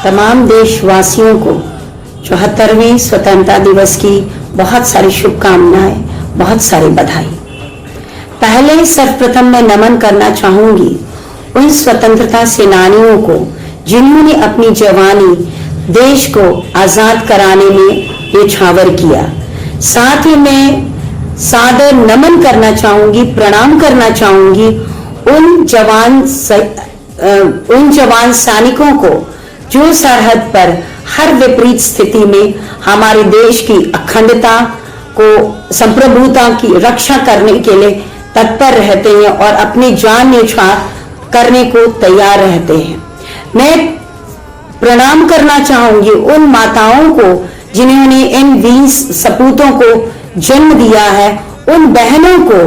तमाम देशवासियों को 74वें स्वतंत्रता दिवस की बहुत सारी शुभकामनाएं, बहुत सारी बधाई। पहले सर्वप्रथम मैं नमन करना चाहूंगी उन स्वतंत्रता सेनानियों को जिन्होंने अपनी जवानी देश को आजाद कराने में न्यौछावर किया। साथ ही मैं सादर नमन करना चाहूंगी, प्रणाम करना चाहूंगी उन जवान सैनिकों को जो सरहद पर हर विपरीत स्थिति में हमारे देश की अखंडता को, संप्रभुता की रक्षा करने के लिए तत्पर रहते हैं और अपनी जान न्यौछावर करने को तैयार रहते हैं। मैं प्रणाम करना चाहूंगी उन माताओं को जिन्होंने इन वीर सपूतों को जन्म दिया है, उन बहनों को,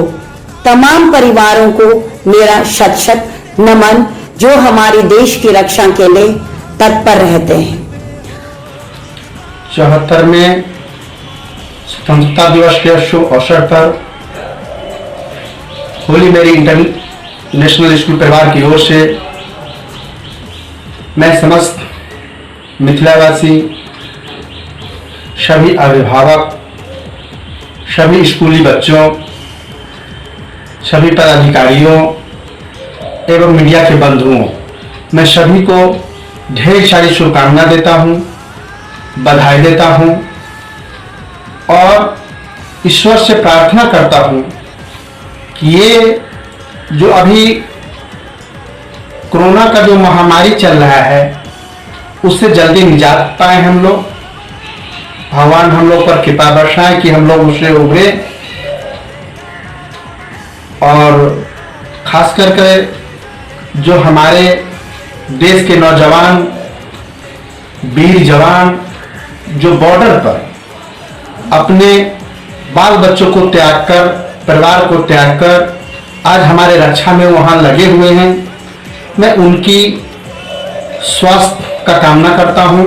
तमाम परिवारों को मेरा शत शत नमन जो हमारे देश की रक्षा के लिए तत्पर रहते हैं। 74वें स्वतंत्रता दिवस के शुभ अवसर पर होली मेरी इंटरनेशनल स्कूल परिवार की ओर से मैं समस्त मिथिलावासी, सभी अभिभावक, सभी स्कूली बच्चों, सभी पदाधिकारियों एवं मीडिया के बंधुओं, मैं सभी को ढेर सारी शुभकामना देता हूं, बधाई देता हूं और ईश्वर से प्रार्थना करता हूं कि ये जो अभी कोरोना का जो महामारी चल रहा है उससे जल्दी निजात पाए हम लोग। भगवान हम लोग पर कृपा बरसाए कि हम लोग उससे उभरे और खास करके जो हमारे देश के नौजवान वीर जवान जो बॉर्डर पर अपने बाल बच्चों को त्याग कर, परिवार को त्याग कर आज हमारे रक्षा में वहां लगे हुए हैं, मैं उनकी स्वास्थ्य का कामना करता हूं।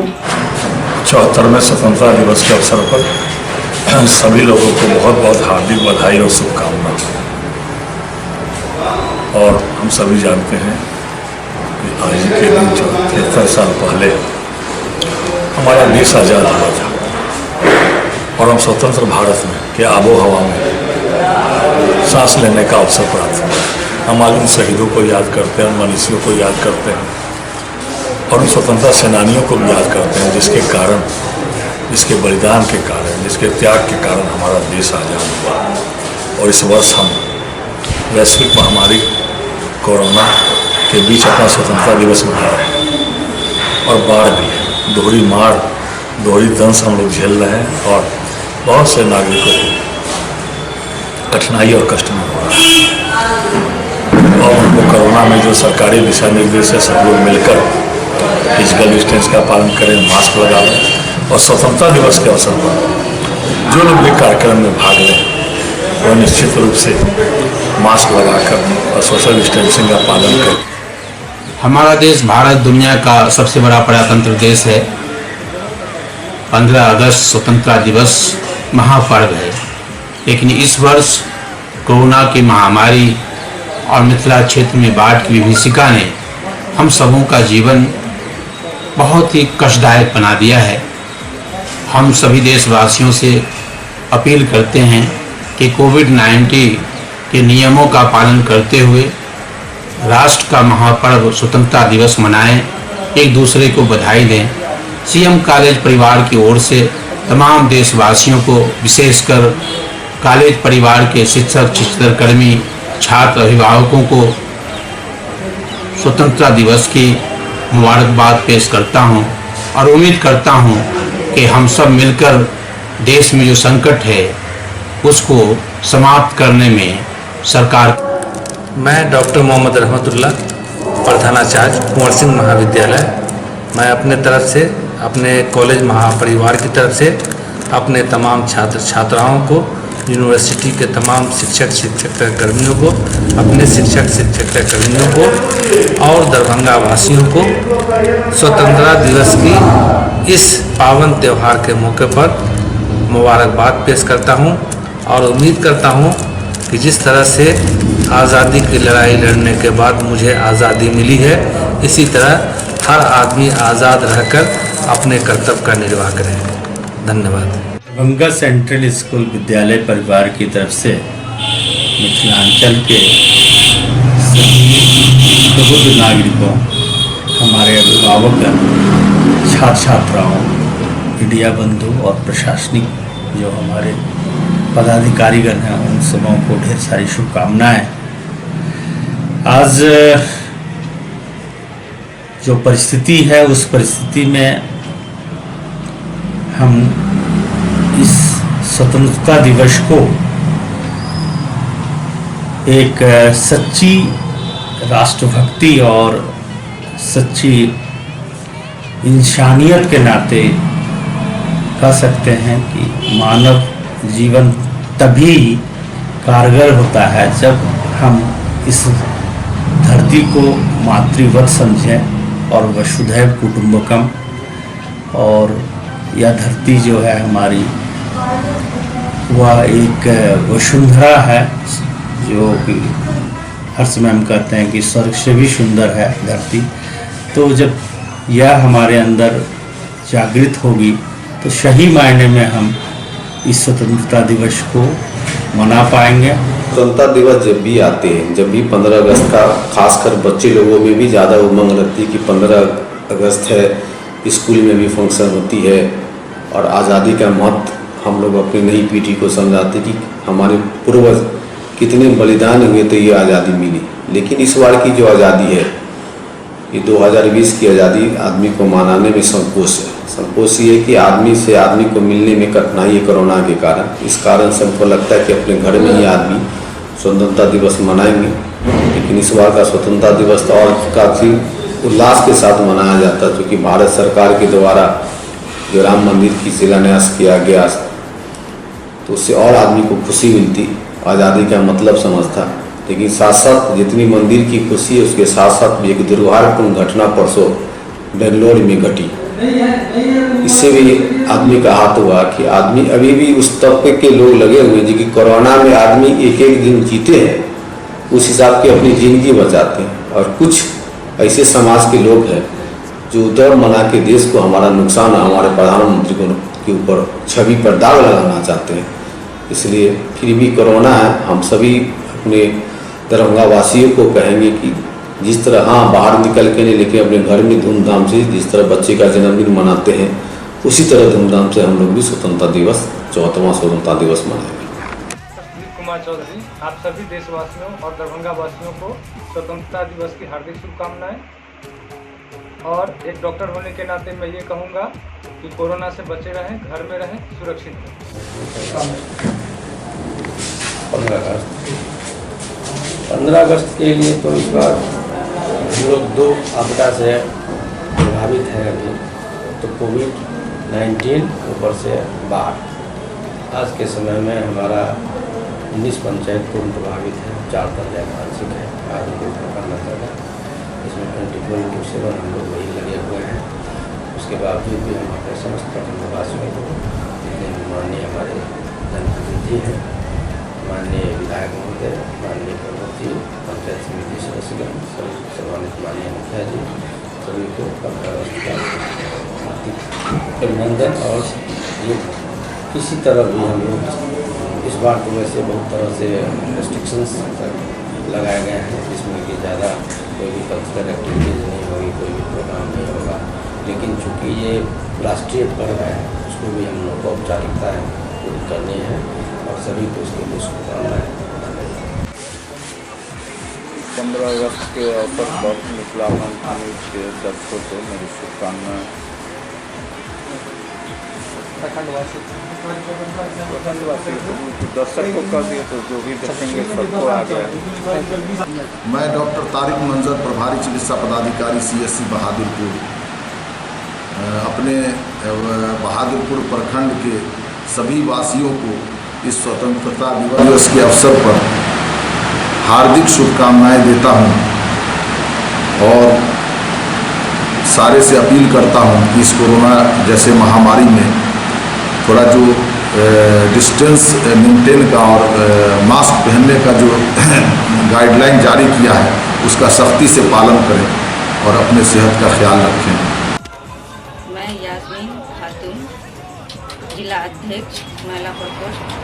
74वें स्वतंत्रता दिवस के अवसर पर हम सभी लोगों को बहुत बहुत हार्दिक बधाई और शुभकामना। और हम सभी जानते हैं कि आज के दिन 73 साल पहले हमारा देश आज़ाद हुआ था और हम स्वतंत्र भारत में के आबो हवा में सांस लेने का अवसर पड़ा था। हम आज उन शहीदों को याद करते हैं, उन मनीषियों को याद करते हैं और उन स्वतंत्रता सेनानियों को भी याद करते हैं जिसके कारण, जिसके बलिदान के कारण, जिसके त्याग के कारण हमारा देश आज़ाद हुआ। और इस वर्ष हम वैश्विक महामारी कोरोना के बीच अपना स्वतंत्रता दिवस मना रहे हैं और बाढ़ भी है, दोहरी मार, दोहरी दंश हम लोग झेल रहे हैं और बहुत से नागरिकों को कठिनाई और कष्ट में हो रहा है। और उनको कोरोना में जो सरकारी दिशा निर्देश है सब लोग मिलकर फिजिकल डिस्टेंस का पालन करें, मास्क लगाएं और स्वतंत्रता दिवस के अवसर पर जो लोग भी कार्यक्रम में भाग लें वो निश्चित रूप से मास्क लगाकर और सोशल डिस्टेंसिंग का पालन करें। हमारा देश भारत दुनिया का सबसे बड़ा प्रजातंत्र देश है। 15 अगस्त स्वतंत्रता दिवस महापर्व है, लेकिन इस वर्ष कोरोना की महामारी और मिथिला क्षेत्र में बाढ़ की विभीषिका ने हम सबों का जीवन बहुत ही कष्टदायक बना दिया है। हम सभी देशवासियों से अपील करते हैं कि कोविड-19 के नियमों का पालन करते हुए राष्ट्र का महापर्व स्वतंत्रता दिवस मनाएं, एक दूसरे को बधाई दें। सीएम कॉलेज परिवार की ओर से तमाम देशवासियों को, विशेषकर कॉलेज परिवार के शिक्षक, शिक्षककर्मी, छात्र, अभिभावकों को स्वतंत्रता दिवस की मुबारकबाद पेश करता हूं और उम्मीद करता हूं कि हम सब मिलकर देश में जो संकट है उसको समाप्त करने में सरकार। मैं डॉक्टर मोहम्मद रहमतुल्लाह, प्रधानाचार्य कुंवर सिंह महाविद्यालय, मैं अपने तरफ से, अपने कॉलेज महापरिवार की तरफ से अपने तमाम छात्र छात्राओं को, यूनिवर्सिटी के तमाम शिक्षक कर्मियों को, अपने शिक्षक कर्मियों को और दरभंगा वासियों को स्वतंत्रता दिवस की इस पावन त्यौहार के मौके पर मुबारकबाद पेश करता हूं और उम्मीद करता हूं कि जिस तरह से आज़ादी की लड़ाई लड़ने के बाद मुझे आज़ादी मिली है, इसी तरह हर आदमी आज़ाद रहकर अपने कर्तव्य का निर्वाह करें। धन्यवाद। दरभंगा सेंट्रल स्कूल विद्यालय परिवार की तरफ से मिथिलांचल के सभी प्रबुद्ध नागरिकों, हमारे अभिभावकगण, छात्र छात्राओं, मीडिया बंधु और प्रशासनिक जो हमारे पदाधिकारीगण हैं, उन सबों को ढेर सारी शुभकामनाएं। आज जो परिस्थिति है उस परिस्थिति में हम इस स्वतंत्रता दिवस को एक सच्ची राष्ट्रभक्ति और सच्ची इंसानियत के नाते कह सकते हैं कि मानव जीवन तभी कारगर होता है जब हम इस धरती को मातृवत समझें और वसुधैव कुटुंबकम, और यह धरती जो है हमारी वह एक वसुंधरा है जो कि हर समय हम कहते हैं कि स्वर्ग से भी सुंदर है धरती। तो जब यह हमारे अंदर जागृत होगी तो सही मायने में हम इस स्वतंत्रता दिवस को मना पाएंगे। स्वतंत्रता दिवस जब भी आते हैं, जब भी 15 अगस्त का खासकर बच्चे लोगों में भी ज़्यादा उमंग रहती है कि 15 अगस्त है, स्कूल में भी फंक्शन होती है और आज़ादी का महत्व हम लोग अपनी नई पीढ़ी को समझाते कि हमारे पूर्वज कितने बलिदान हुए तो ये आज़ादी मिली। लेकिन इस बार की जो आज़ादी है, ये 2020 की आज़ादी आदमी को मनाने में संकोच है। संकोच ये है कि आदमी से आदमी को मिलने में कठिनाई है कोरोना के कारण। इस कारण से हमको लगता है कि अपने घर में ही आदमी स्वतंत्रता दिवस मनाएंगे। लेकिन इस बार का स्वतंत्रता दिवस तो और काफ़ी उल्लास के साथ मनाया जाता है, क्योंकि भारत सरकार के द्वारा जो राम मंदिर की शिलान्यास किया गया तो उससे और आदमी को खुशी मिलती, आज़ादी का मतलब समझता। लेकिन साथ साथ जितनी मंदिर की खुशी है उसके साथ साथ भी एक दुर्भाग्यपूर्ण घटना परसों बेंगलोर में घटी। इससे भी आदमी का हाथ हुआ कि आदमी अभी भी उस तबके के लोग लगे हुए हैं जो कि कोरोना में आदमी एक एक दिन जीते हैं, उस हिसाब की अपनी ज़िंदगी बचाते हैं। और कुछ ऐसे समाज के लोग हैं जो दौड़ मना के देश को हमारा नुकसान, हमारे प्रधानमंत्री को के ऊपर छवि पर दाग लगाना चाहते हैं। इसलिए फिर भी कोरोना है, हम सभी अपने दरभंगा वासियों को कहेंगे कि जिस तरह हाँ बाहर निकल के नहीं, लेकिन अपने घर में धूमधाम से जिस तरह बच्चे का जन्मदिन मनाते हैं उसी तरह धूमधाम से हम लोग भी स्वतंत्रता दिवस 74वां स्वतंत्रता दिवस मनाएंगे। कुमार चौधरी, आप सभी देशवासियों और दरभंगा वासियों को स्वतंत्रता दिवस की हार्दिक शुभकामनाएं। और एक डॉक्टर होने के नाते मैं ये कहूँगा कि कोरोना से बचे रहें, घर में रहें, सुरक्षित रहें। 15 अगस्त के लिए तो इस बार हम लोग 2 आपदा से प्रभावित हैं अभी, तो कोविड-19 ऊपर से बाढ़। आज के समय में हमारा 19 पंचायत पूर्ण प्रभावित है, 4 दर्जा मानसिक है, आदमी को करना चाहिए। इसमें 24/7 हम लोग वही लगे हुए हैं। उसके बावजूद भी हम अपने समस्त प्रखंडवासियों को, माननीय हमारे जनप्रतिनिधि हैं, माननीय विधायक महोदय, माननीय प्रमुख जी, पंचायत समिति सदस्यगण, सभी सम्मानित माननीय मुखिया जी, सभी को 15 अगस्त का हार्दिक अभिनंदन। और ये किसी तरह भी हम लोग इस बार तो वैसे बहुत तरह से रेस्ट्रिक्शंस लगाए गए हैं, जिसमें कि ज़्यादा कोई भी कल्चरल एक्टिविटीज़ नहीं होगी, कोई भी प्रोग्राम नहीं होगा। लेकिन चूँकि ये राष्ट्रीय पर्व है, उसको भी हम लोग को औपचारिकताएँ पूरी करनी है और सभी को इसके लिए शुभकामनाएँ। 15 अगस्त के अवसर पर मिथिला न्यूज़ के दर्शकों को मेरी शुभकामनाएँ। प्रखंडवासी दर्शक को कर दिए तो जो भी देखेंगे सबको आ गया। मैं डॉक्टर तारिक मंजर, प्रभारी चिकित्सा पदाधिकारी CSC बहादुरपुर, अपने बहादुरपुर प्रखंड के सभी वासियों को इस स्वतंत्रता दिवस के अवसर पर हार्दिक शुभकामनाएं देता हूं और सारे से अपील करता हूं कि इस कोरोना जैसे महामारी में थोड़ा जो डिस्टेंस मेंटेन का और मास्क पहनने का जो गाइडलाइन जारी किया है उसका सख्ती से पालन करें और अपने सेहत का ख्याल रखें। मैं यास्मीन खातून, जिला अध्यक्ष महिला प्रकोष्ठ,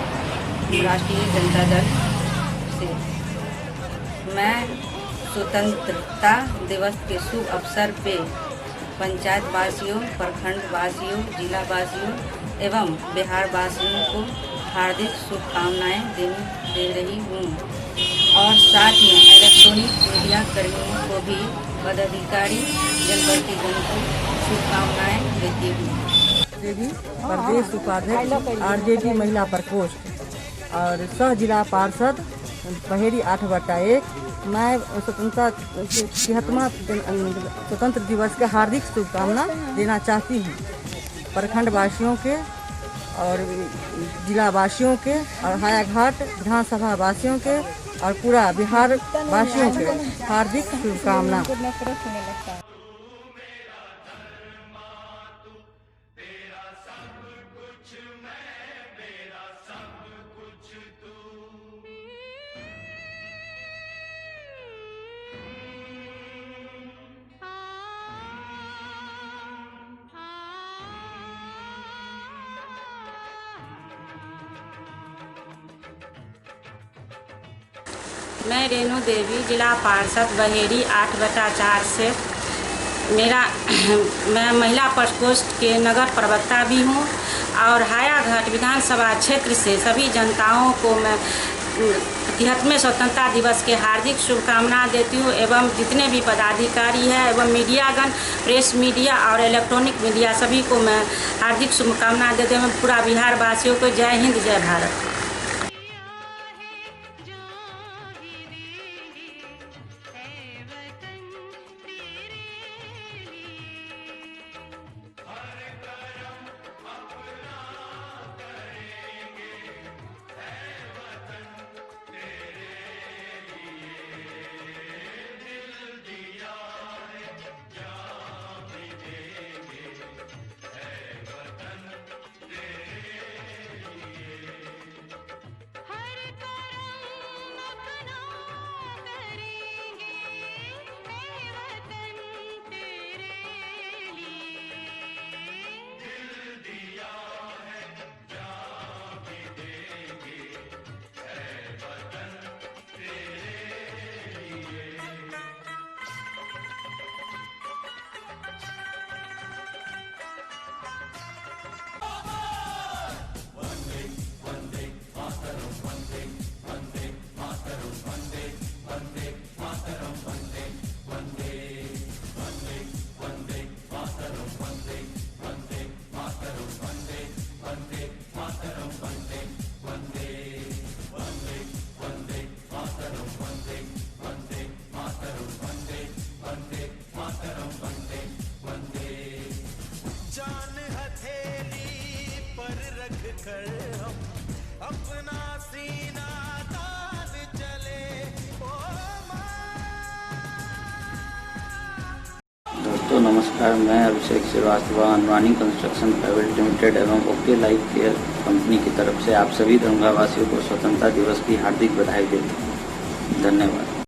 राष्ट्रीय जनता दल से। मैं स्वतंत्रता दिवस के शुभ अवसर पे पंचायत वासियों, प्रखंड वासियों, जिला वासियों एवं बिहार वासियों को हार्दिक शुभकामनाएं दे रही हूँ और साथ में इलेक्ट्रॉनिक मीडिया कर्मियों को भी पदाधिकारी जनप्रतिनिधियों को शुभकामनाएं देती हूँ। देवी प्रदेश उपाध्यक्ष आरजेडी महिला प्रकोष्ठ और सह जिला पार्षद बहेरी 8/1। मैं स्वतंत्रता 76वां स्वतंत्र दिवस के हार्दिक शुभकामना देना चाहती हूँ प्रखंड वासियों के और जिला वासियों के और हायाघाट विधानसभा वासियों के और पूरा बिहार वासियों के हार्दिक शुभकामना। मैं रेणु देवी, जिला पार्षद बहेरी 8/4 से। मैं महिला प्रकोष्ठ के नगर प्रवक्ता भी हूँ और हायाघाट विधानसभा क्षेत्र से सभी जनताओं को मैं 73वें स्वतंत्रता दिवस के हार्दिक शुभकामना देती हूँ एवं जितने भी पदाधिकारी हैं एवं मीडियागण, प्रेस मीडिया और इलेक्ट्रॉनिक मीडिया सभी को मैं हार्दिक शुभकामना देती हूँ। पूरा बिहार वासियों को जय हिंद, जय भारत। दोस्तों नमस्कार, मैं Abhishek Srivastava Anurani construction private limited एवं ओके लाइफ केयर कंपनी की तरफ से आप सभी दरभंगा वासियों को स्वतंत्रता दिवस की हार्दिक बधाई देते हैं। धन्यवाद।